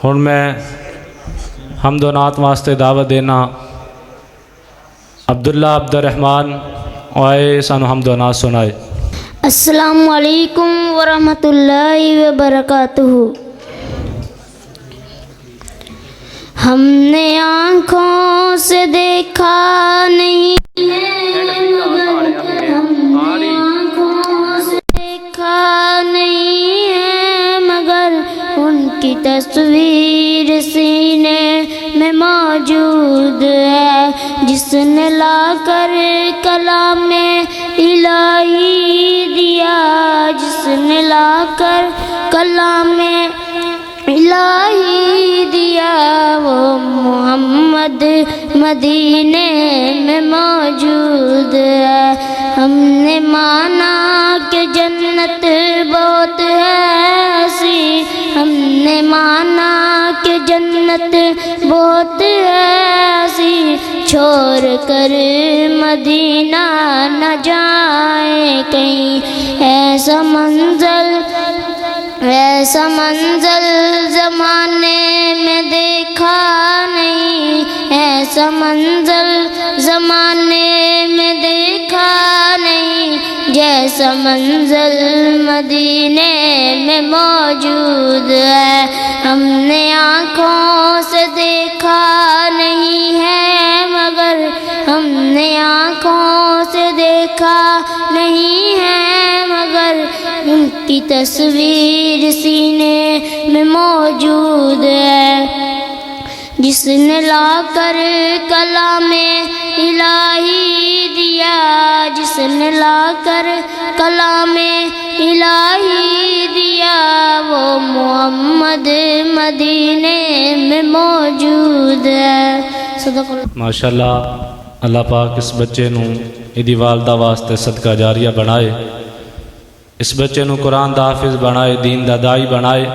ہن میں حمد و نعت واسطے دعوت دینا عبداللہ عبد الرحمن آئے سانو حمد و نعت سنائے۔ السلام علیکم ورحمۃ اللہ وبرکاتہ۔ ہم نے آنکھوں سے دیکھا نہیں ہے ہم نے آنکھوں سے دیکھا نہیں ہے مگر ان کی تصویر سینے میں موجود ہے، جس نے لا کر کلام الہی دیا، جس نے لا کر کلام الہی دیا، وہ محمد مدینے میں موجود ہے۔ ہم نے مانا کہ جنت بہت ہے ایسی، ہم نے مانا کہ جنت بہت ہے ایسی، چھوڑ کر مدینہ نہ جائیں کہیں، ایسا منظر زمانے میں دیکھا نہیں، ایسا منظر زمانے میں دیکھا نہیں، جیسا منظر مدینے میں موجود ہے۔ ہم نے آنکھوں سے دیکھا نہیں ہے مگر ہم نے آنکھوں سے دیکھا نہیں ہے مگر ان کی تصویر سینے میں موجود ہے، جس نے لا کر کلام الہی دیا، جس نے لا کر کلام الہی دیا، وہ محمد مدینے میں موجود ہے۔ صدق اللہ۔ ماشاءاللہ اللہ پاک اس بچے نو ایدی والدہ واسطے صدقہ جاریہ بنائے، اس بچے نو قرآن دا حافظ بنائے، دین دا دائی بنائے۔